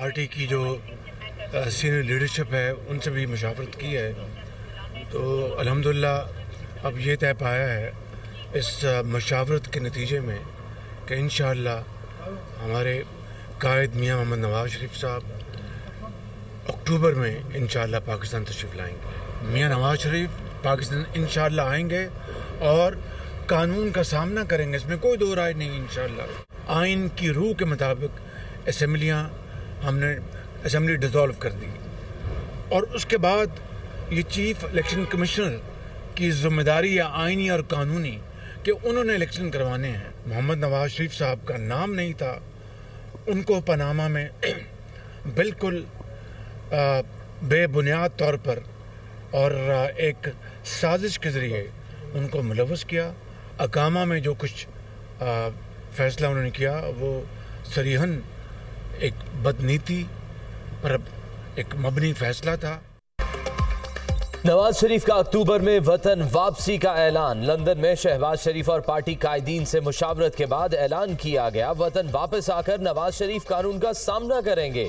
Party की जो senior leadership है उनसे भी मुशावरत की है, तो अल्हम्दुलिल्लाह अब ये तय पाया है इस मशावरत के नतीजे में कि इंशाअल्लाह हमारे कायद मियां मोहम्मद नवाज शरीफ साहब अक्टूबर में इंशाअल्लाह पाकिस्तान तशरीफ़ लाएंगे। मियां नवाज शरीफ पाकिस्तान इंशाअल्लाह आएंगे और कानून का सामना करेंगे, इसमें कोई दो राय नहीं। इंशाअल्लाह आइन की रूह के मुताबिक हमने असेंबली डिज़ोल्व कर दी और उसके बाद ये चीफ इलेक्शन कमिश्नर की जिम्मेदारी है आइनी और कानूनी कि उन्होंने इलेक्शन करवाने हैं। मोहम्मद नवाज शरीफ साहब का नाम नहीं था, उनको पनामा में बिल्कुल बेबुनियाद तौर पर और एक साजिश के ज़रिए उनको मुलव्वस किया। अकामा में जो कुछ फैसला उन्होंने किया वो सरीहन एक बदनीति पर एक मबनी फैसला था। नवाज शरीफ का अक्टूबर में वतन वापसी का ऐलान। लंदन में शहबाज शरीफ और पार्टी कायदीन से मुशावरत के बाद ऐलान किया गया, वतन वापस आकर नवाज शरीफ कानून का सामना करेंगे।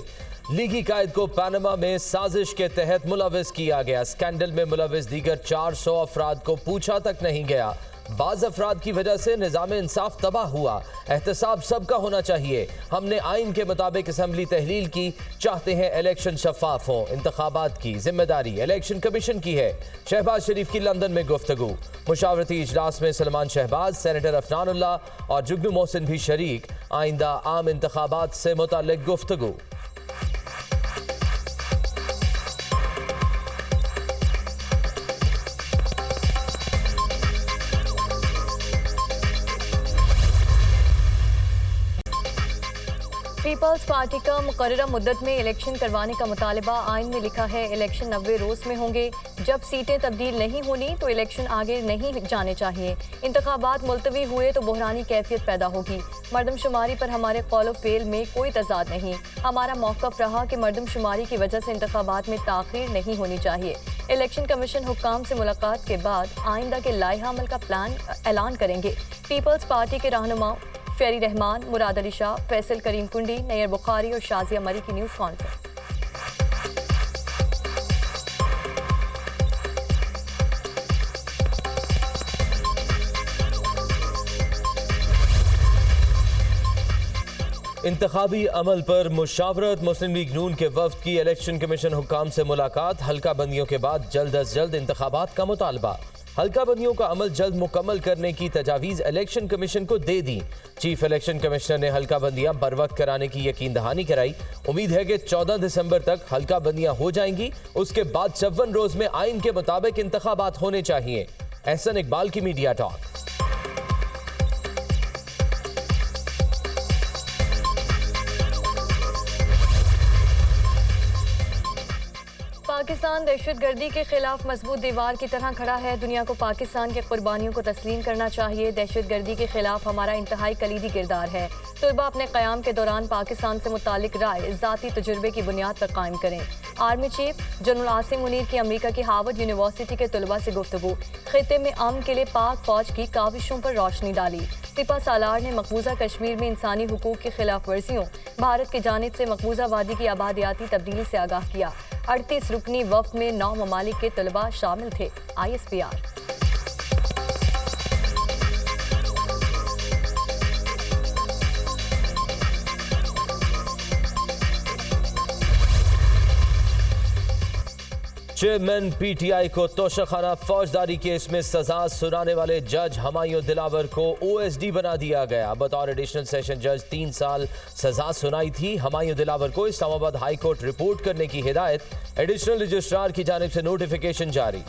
लीगी कायद को पनामा में साजिश के तहत मुलव्वस किया गया। स्कैंडल में मुलव्वस दीगर 400 अफराद को पूछा तक नहीं गया। बाज अफराद की वजह से निज़ाम इंसाफ तबाह हुआ। एहतसाब सबका होना चाहिए। हमने आइन के मुताबिक असेंबली तहलील की, चाहते हैं इलेक्शन शफाफ हों। इंतखाबात की जिम्मेदारी इलेक्शन कमीशन की है। शहबाज शरीफ की लंदन में गुफ्तगू। मुशावरती इजलास में सलमान शहबाज, सेनेटर अफनानुल्लाह और जुगनू मोहसिन भी शरीक। आइंदा आम इंतखाबात से मुताल्लिक गुफ्तगू। पीपल्स पार्टी का मुकर्ररा मुद्दत में इलेक्शन करवाने का मुतालबा। आइन में लिखा है इलेक्शन 90 रोज में होंगे। जब सीटें तब्दील नहीं होनी तो इलेक्शन आगे नहीं जाने चाहिए। इंतखाबात मुलतवी हुए तो बहरानी कैफियत पैदा होगी। मरदमशुमारी पर हमारे कौल फेल में कोई तजाद नहीं। हमारा मौक़िफ़ रहा कि मरदमशुमारी की वजह से इंतखाबात में ताख़ीर नहीं होनी चाहिए। इलेक्शन कमीशन हुक्काम से मुलाकात के बाद आइंदा के लाइहा अमल का प्लान ऐलान करेंगे। पीपल्स पार्टी के रहनुमा फेरी रहमान, मुराद अली शाह, फैसल करीम कुंडी, नैयर बुखारी और शाजिया मरी की न्यूज़ कॉन्फ्रेंस। इंतखाबी अमल पर मुशावरत। मुस्लिम लीग नून के वफ्द की इलेक्शन कमीशन हुक्काम से मुलाकात। हल्का बंदियों के बाद जल्द अज जल्द इंतखाबात का मुतालबा। हल्का बंदियों का अमल जल्द मुकम्मल करने की तजावीज़ इलेक्शन कमीशन को दे दी। चीफ इलेक्शन कमिश्नर ने हल्का बंदियां बर वक्त कराने की यकीन दहानी कराई। उम्मीद है कि 14 दिसंबर तक हल्का बंदियां हो जाएंगी। उसके बाद 54 रोज में आइन के मुताबिक इंतखाबात होने चाहिए। एहसन इकबाल की मीडिया टॉक। पाकिस्तान दहशतगर्दी के खिलाफ मजबूत दीवार की तरह खड़ा है। दुनिया को पाकिस्तान की कुर्बानियों को तस्लीम करना चाहिए। दहशतगर्दी के खिलाफ हमारा इंतहाई कलीदी किरदार है। तलबा अपने क़याम के दौरान पाकिस्तान से मुतालिक राय ज़ाती तजुर्बे की बुनियाद पर कायम करें। Army chief general Asim Munir की अमरीका की हार्वर्ड यूनिवर्सिटी के तलबा से गुफ्तगू। खित्ते में अमन के लिए पाक फौज की काविशों पर रोशनी डाली। सिपा सालार ने मकबूजा कश्मीर में इंसानी हुकूक की खिलाफ वर्जियों, भारत की जानिब से मकबूजा वादी की आबादियाती तब्दीली से आगाह किया। 38 रुकनी वफ्द में 9 ममालिक के तलबा शामिल थे। ISPR। चेयरमैन PTI को तोशाखाना फौजदारी केस में सजा सुनाने वाले जज हमायूं दिलावर को OSD बना दिया गया। बतौर एडिशनल सेशन जज 3 साल सजा सुनाई थी। हमायूं दिलावर को इस्लामाबाद हाई कोर्ट रिपोर्ट करने की हिदायत। एडिशनल रजिस्ट्रार की जानिब से नोटिफिकेशन जारी।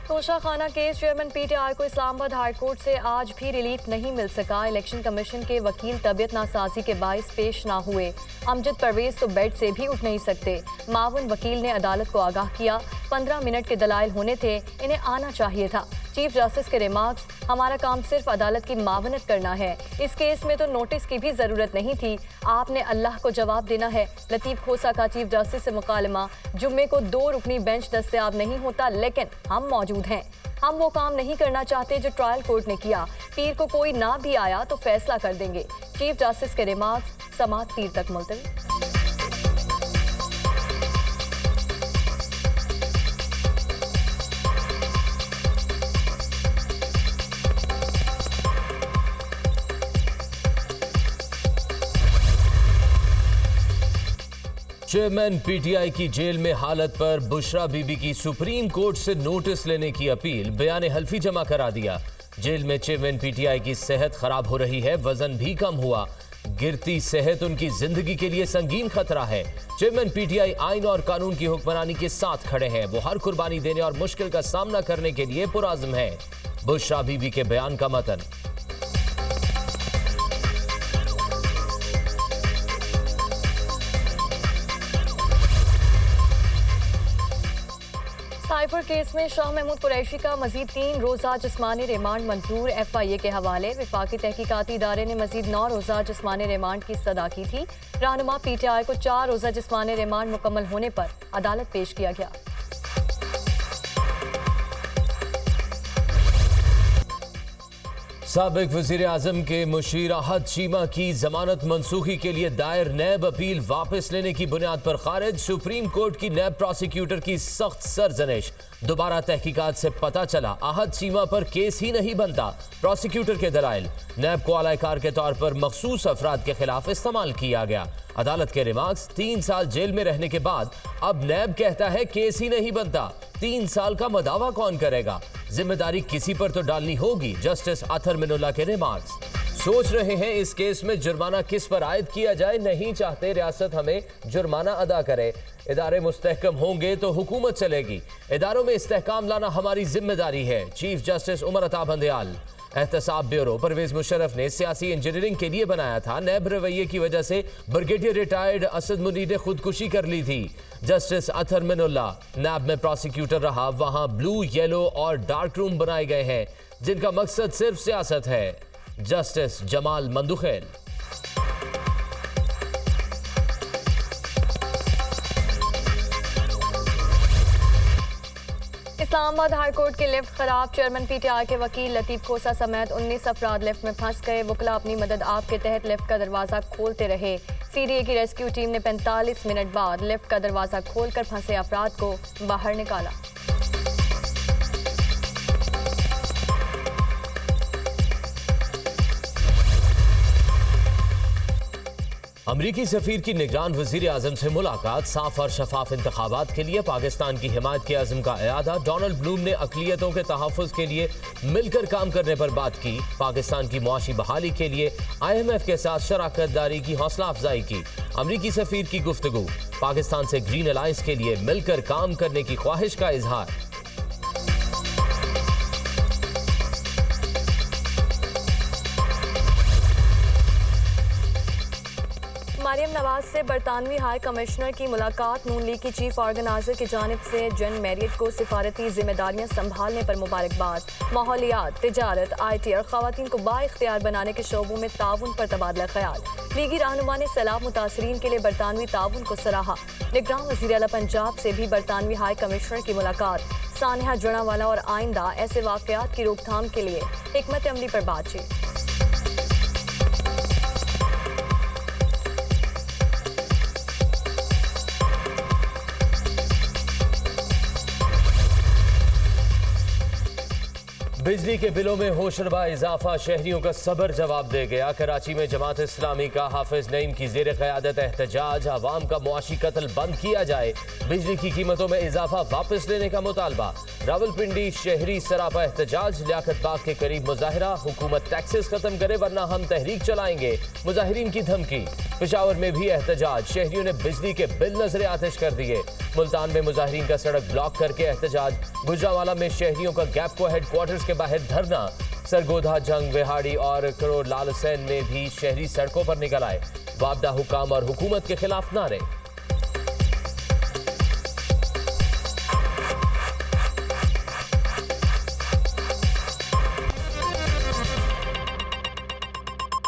तोशाखाना केस चेयरमैन PTI को इस्लामाबाद हाई कोर्ट से आज भी रिलीफ नहीं मिल सका। इलेक्शन कमीशन के वकील तबीयत नासाजी के बायस पेश ना हुए। अमजद परवेज तो बेड से भी उठ नहीं सकते। मावन वकील ने अदालत को आगाह किया, 15 मिनट के दलाइल होने थे, इन्हें आना चाहिए था। चीफ जस्टिस के रिमार्क्स, हमारा काम सिर्फ अदालत की मावनत करना है। इस केस में तो नोटिस की भी जरूरत नहीं थी, आपने अल्लाह को जवाब देना है। लतीफ खोसा का चीफ जस्टिस से मुकालमा, जुम्मे को 2 रुकनी बेंच दस्तयाब नहीं होता लेकिन हम मौजूद हैं। हम वो काम नहीं करना चाहते जो ट्रायल कोर्ट ने किया। पीर को कोई ना भी आया तो फैसला कर देंगे। चीफ जस्टिस के रिमार्क्स समाअत पीर तक मुलतवी। चेयरमैन पीटीआई की जेल में हालत पर बुशरा बीबी की सुप्रीम कोर्ट से नोटिस लेने की अपील, बयान हल्फी जमा करा दिया। जेल में चेयरमैन पीटीआई की सेहत खराब हो रही है, वजन भी कम हुआ। गिरती सेहत उनकी जिंदगी के लिए संगीन खतरा है। चेयरमैन पीटीआई आइन और कानून की हुक्मरानी के साथ खड़े हैं। वो हर कुर्बानी देने और मुश्किल का सामना करने के लिए पुराज़म है। बुशरा बीबी के बयान का मतन। साइफर केस में शाह महमूद कुरैशी का मजीद 3 रोज़ा जिस्मानी रिमांड मंजूर। FIA के हवाले विफाकी तहकीकाती इदारे ने मजीद 9 रोज़ा जिस्मानी रिमांड की सदा की थी। रहनुमा PTI को 4 रोज़ा जिस्मानी रिमांड मुकम्मल होने पर अदालत पेश किया गया। साबिक वजीर आजम के मुशीर अहद चीमा की जमानत मनसूखी के लिए दायर नैब अपील वापस लेने की बुनियाद पर खारिज। सुप्रीम कोर्ट की नैब प्रोसिक्यूटर की सख्त सरजनिश। दोबारा तहकीकात से पता चला अहद चीमा पर केस ही नहीं बनता। प्रोसिक्यूटर के दलाइल नैब को अलाकार के तौर पर मखसूस अफराद के खिलाफ इस्तेमाल किया गया। अदालत के रिमार्क्स, 3 साल जेल में रहने के बाद अब नैब कहता है केस ही नहीं बनता। 3 साल का मदावा कौन करेगा? जिम्मेदारी किसी पर तो डालनी होगी। जस्टिस अतर मिनुल्लाह के रिमार्क्स। सोच रहे हैं इस केस में जुर्माना किस पर आयद किया जाए, नहीं चाहते रियासत हमें जुर्माना अदा करे। इदारे मुस्तहकम होंगे तो हुकूमत चलेगी। इदारों में इस्तेहकाम लाना हमारी जिम्मेदारी है। Chief justice Umar Ata Bandial. एहतसाब ब्यूरो परवेज मुशर्रफ ने सियासी इंजीनियरिंग के लिए बनाया था। नैब रवैये की वजह से ब्रिगेडियर रिटायर्ड असद मुनीर ने खुदकुशी कर ली थी। जस्टिस अतर मिनुल्लाह नैब में प्रोसिक्यूटर रहा। वहां ब्लू, येलो और डार्क रूम बनाए गए हैं जिनका मकसद सिर्फ सियासत है। Justice Jamal Mandokhail. Islamabad high court की लिफ्ट खराब। चेयरमैन PTI के वकील लतीफ खोसा समेत 19 अफराद लिफ्ट में फंस गए। वकला अपनी मदद आप के तहत लिफ्ट का दरवाजा खोलते रहे। CDA की रेस्क्यू टीम ने 45 मिनट बाद लिफ्ट का दरवाजा खोलकर फंसे अफराद को बाहर निकाला। अमरीकी सफीर की निगरान वजीर आजम से मुलाकात। साफ और शफाफ इंतखाबात के लिए पाकिस्तान की हिमायत के अज़्म का इरादा। डोनाल्ड ब्लूम ने अक़लियतों के तहफ़्फ़ुज़ के लिए मिलकर काम करने पर बात की। पाकिस्तान की मुआशी बहाली के लिए IMF के साथ शराकत दारी की हौसला अफजाई की। अमरीकी सफीर की गुफ्तगू। पाकिस्तान से ग्रीन अलायंस के लिए मिलकर काम करने की ख्वाहिश का इजहार। मरियम नवाज से बरतानवी हाई कमिश्नर की मुलाकात। नून लीग की चीफ ऑर्गेनाइजर की जानिब से जन मैरियट को सिफारती जिम्मेदारियां संभालने पर मुबारकबाद। माहौलियात, तिजारत, IT और खवातीन को बाइख्तियार बनाने के शोबों में ताउन पर तबादला ख्याल। लीगी रहनुमा ने सैलाब मुतासरीन के लिए बरतानवी ताउन को सराहा। निगरान वज़ीर आला पंजाब से भी बरतानवी हाई कमिश्नर की मुलाकात। सानिया जड़ावाला और आइंदा ऐसे वाक़यात की रोकथाम के लिए हिकमत अमली पर बातचीत। बिजली के बिलों में होशरबा इजाफा शहरियों का सब्र जवाब दे गया। कराची में जमात इस्लामी का हाफिज नईम की जेर क़यादत एहतजाज। अवाम का मुआशी कत्ल बंद किया जाए। बिजली की कीमतों में इजाफा वापस लेने का मुतालबा। रावलपिंडी शहरी सरापा एहतजाज। लियाकत बाग के करीब मुजाहिरा। हुकूमत टैक्सेस खत्म करे वरना हम तहरीक चलाएंगे, मुजाहिरीन की धमकी। पेशावर में भी एहतजाज। शहरियों ने बिजली के बिल नजरे आतिश कर दिए। मुल्तान में मुजाहिरीन का सड़क ब्लॉक करके एहतजाज। गुजरावाला में शहरियों का गैपको हेडक्वार्टर्स के बाहर धरना। सरगोधा, जंग, विहाड़ी और करोड़ लाल हुसैन में भी शहरी सड़कों पर निकल आए। वापदा हुकाम और हुकूमत के खिलाफ नारे।